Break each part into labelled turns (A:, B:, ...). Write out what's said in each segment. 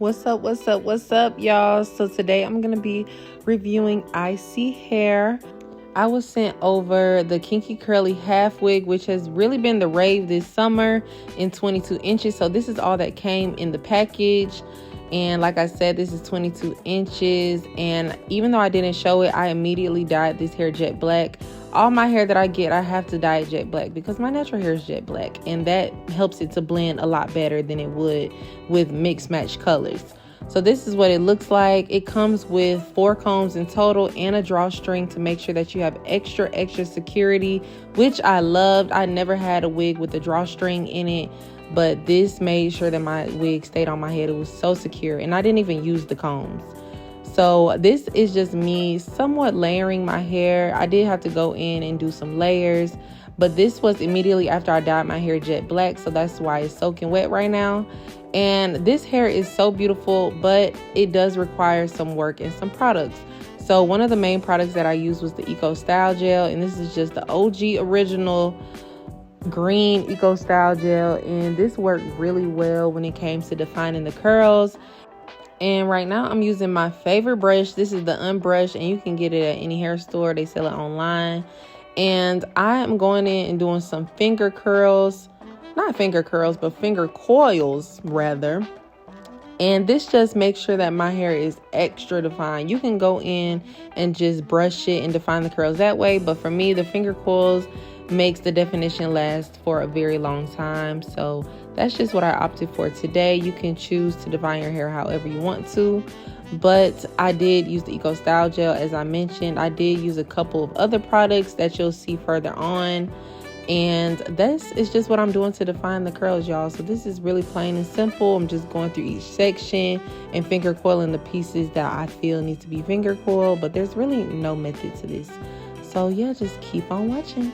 A: What's up, y'all? So today I'm gonna be reviewing ISEE Hair. I was sent over the Kinky Curly Half Wig, which has really been the rave this summer, in 22 inches. So this is all that came in the package. And like I said, this is 22 inches. And even though I didn't show it, I immediately dyed this hair jet black. All my hair that I get, I have to dye it jet black because my natural hair is jet black. And that helps it to blend a lot better than it would with mixed match colors. So this is what it looks like. It comes with 4 combs in total and a drawstring to make sure that you have extra security, which I loved. I never had a wig with a drawstring in it, but this made sure that my wig stayed on my head. It was so secure, and I didn't even use the combs. So this is just me somewhat layering my hair. I did have to go in and do some layers, but this was immediately after I dyed my hair jet black, so that's why it's soaking wet right now. And this hair is so beautiful, but it does require some work and some products. So one of the main products that I used was the Eco Style Gel, and this is just the OG original green Eco Style Gel, and this worked really well when it came to defining the curls. And right now I'm using my favorite brush. This is the Unbrush, and you can get it at any hair store. They sell it online. And I am going in and doing some finger curls. Not finger curls, but finger coils rather. And this just makes sure that my hair is extra defined. You can go in and just brush it and define the curls that way, but for me, the finger coils makes the definition last for a very long time. So that's just what I opted for today. You can choose to define your hair however you want to, but I did use the Eco Style Gel. As I mentioned, I did use a couple of other products that you'll see further on. And this is just what I'm doing to define the curls, y'all. So this is really plain and simple. I'm just going through each section and finger coiling the pieces that I feel need to be finger coiled, but there's really no method to this. So yeah, just keep on watching.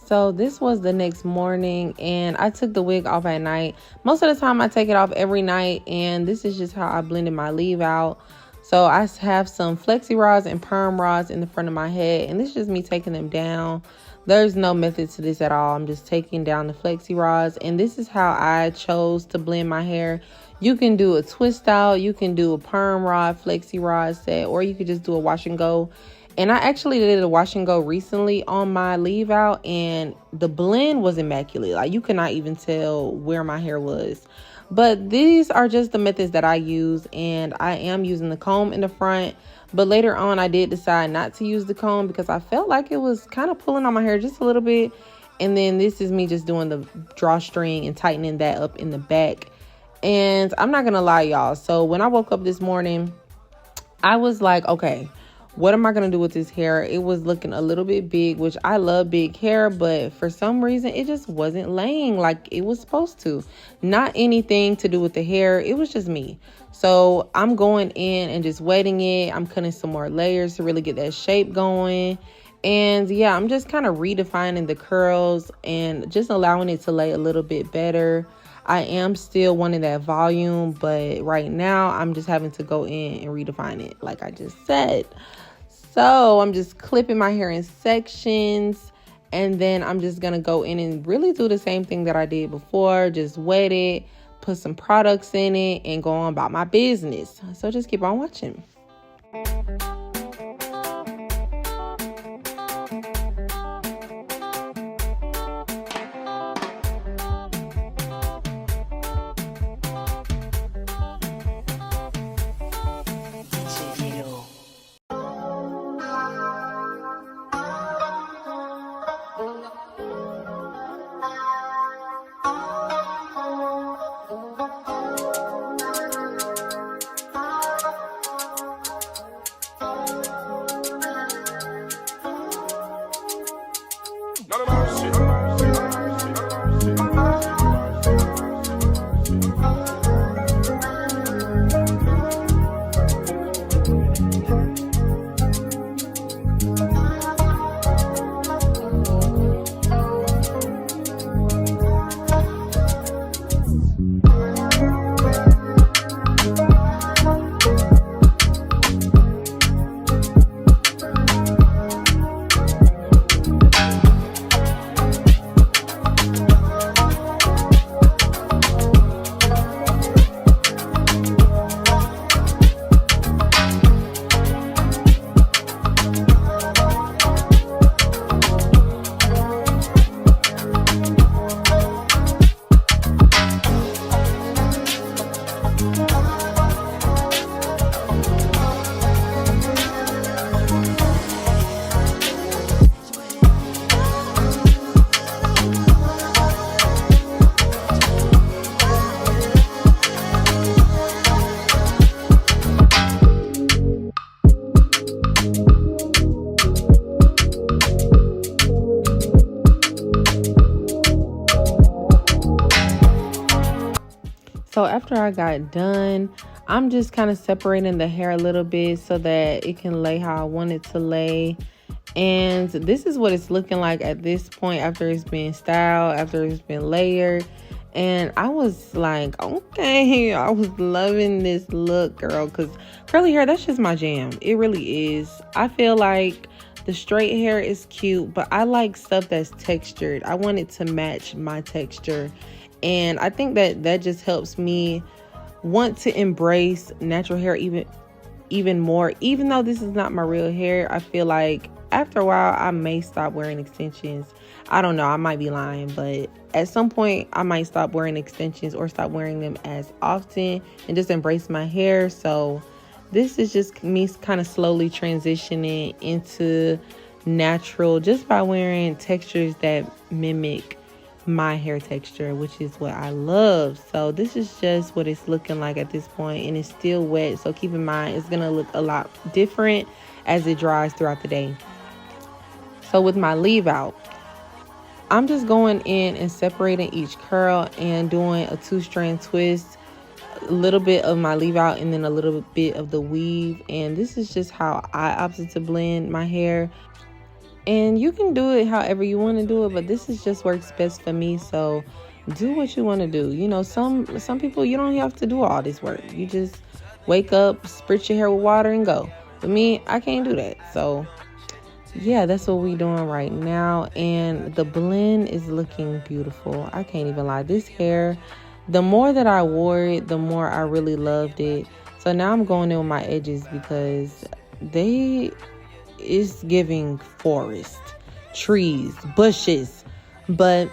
A: So this was the next morning, and I took the wig off at night. Most of the time I take it off every night, and this is just how I blended my leave out. So I have some flexi rods and perm rods in the front of my head, and this is just me taking them down. There's no method to this at all. I'm just taking down the flexi rods, and this is how I chose to blend my hair. You can do a twist out, you can do a perm rod, flexi rod set, or you could just do a wash and go. And I actually did a wash and go recently on my leave out, and the blend was immaculate. Like, you could not even tell where my hair was. But these are just the methods that I use, and I am using the comb in the front. But later on, I did decide not to use the comb because I felt like it was kind of pulling on my hair just a little bit. And then this is me just doing the drawstring and tightening that up in the back. And I'm not gonna lie, y'all. So when I woke up this morning, I was like, okay, what am I going to do with this hair? It was looking a little bit big, which I love big hair, but for some reason, it just wasn't laying like it was supposed to. Not anything to do with the hair. It was just me. So I'm going in and just wetting it. I'm cutting some more layers to really get that shape going. And yeah, I'm just kind of redefining the curls and just allowing it to lay a little bit better. I am still wanting that volume, but right now I'm just having to go in and redefine it like I just said. So I'm just clipping my hair in sections, and then I'm just going to go in and really do the same thing that I did before. Just wet it, put some products in it, and go on about my business. So just keep on watching. after I got done, I'm just kind of separating the hair a little bit so that it can lay how I want it to lay. And this is what it's looking like at this point after it's been styled, after it's been layered. And I was like, okay, I was loving this look, girl, because curly hair, that's just my jam. It really is. I feel like the straight hair is cute, but I like stuff that's textured. I want it to match my texture. And I think that just helps me want to embrace natural hair even more. Even though this is not my real hair, I feel like after a while I may stop wearing extensions. I don't know, I might be lying, but at some point I might stop wearing extensions or stop wearing them as often and just embrace my hair. So this is just me kind of slowly transitioning into natural just by wearing textures that mimic my hair texture, which is what I love. So this is just what it's looking like at this point, and it's still wet, so keep in mind it's gonna look a lot different as it dries throughout the day. So with my leave out, I'm just going in and separating each curl and doing a 2-strand twist, a little bit of my leave out and then a little bit of the weave. And this is just how I opted to blend my hair. And you can do it however you want to do it, but this is just works best for me. So do what you want to do. You know, some people, you don't have to do all this work. You just wake up, spritz your hair with water and go. But me, I can't do that. So yeah, that's what we're doing right now. And the blend is looking beautiful. I can't even lie. This hair, the more that I wore it, the more I really loved it. So now I'm going in with my edges because it's giving forest, trees, bushes. But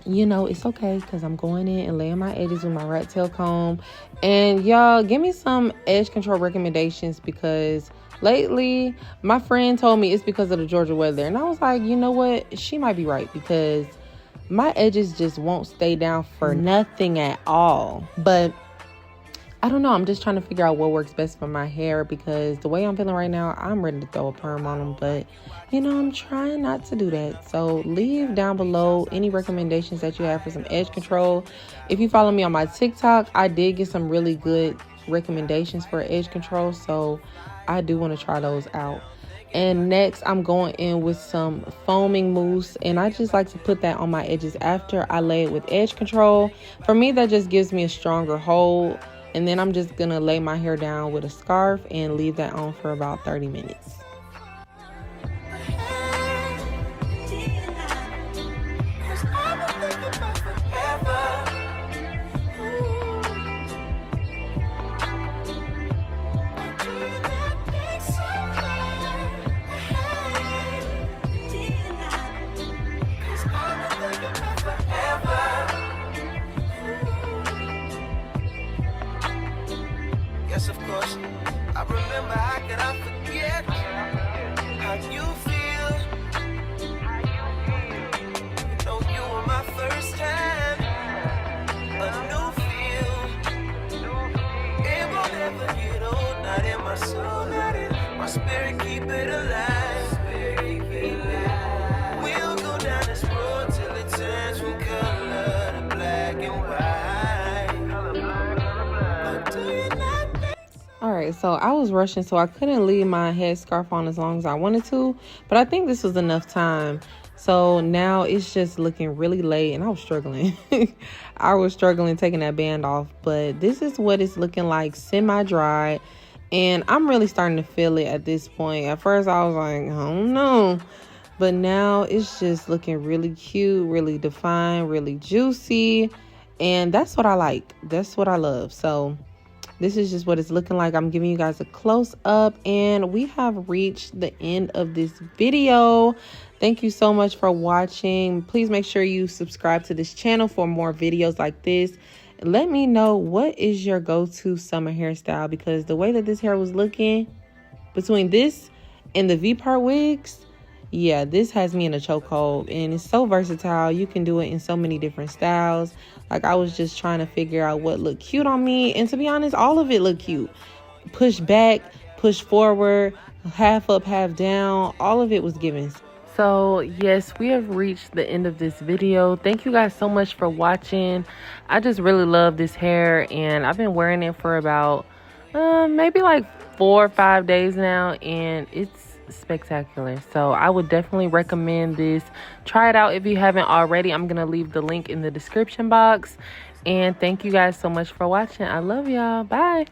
A: you know, it's okay because I'm going in and laying my edges with my rat tail comb. And y'all, give me some edge control recommendations because lately my friend told me it's because of the Georgia weather. And I was like, you know what? She might be right because my edges just won't stay down for nothing at all. But I don't know. I'm just trying to figure out what works best for my hair because the way I'm feeling right now, I'm ready to throw a perm on them. But, you know, I'm trying not to do that. So leave down below any recommendations that you have for some edge control. If you follow me on my TikTok, I did get some really good recommendations for edge control. So I do want to try those out. And next, I'm going in with some foaming mousse. And I just like to put that on my edges after I lay it with edge control. For me, that just gives me a stronger hold. And then I'm just going to lay my hair down with a scarf and leave that on for about 30 minutes.
B: Yes, of course. I remember, how could I forget how you feel? You know you were my first time, a new feel. It won't ever get old, not in my soul, not in my spirit, keep it alive. Spirit, keep it alive. We'll go down this road till it turns from color to black and white. But do you not?
A: Alright, so I was rushing, so I couldn't leave my headscarf on as long as I wanted to. But I think this was enough time. So now it's just looking really late, and I was struggling. I was struggling taking that band off. But this is what it's looking like, semi-dry. And I'm really starting to feel it at this point. At first, I was like, I don't know. But now it's just looking really cute, really defined, really juicy. And that's what I like. That's what I love. So this is just what it's looking like. I'm giving you guys a close up, and we have reached the end of this video. Thank you so much for watching. Please make sure you subscribe to this channel for more videos like this. Let me know what is your go-to summer hairstyle, because the way that this hair was looking between this and the V-part wigs, yeah, this has me in a chokehold, and it's so versatile. You can do it in so many different styles. Like, I was just trying to figure out what looked cute on me, and to be honest, all of it looked cute. Push back, push forward, half up, half down, all of it was giving So yes, we have reached the end of this video. Thank you guys so much for watching. I just really love this hair, and I've been wearing it for about maybe like 4 or 5 days now, and it's spectacular. So I would definitely recommend this. Try it out if you haven't already. I'm gonna leave the link in the description box. And thank you guys so much for watching. I love y'all. Bye.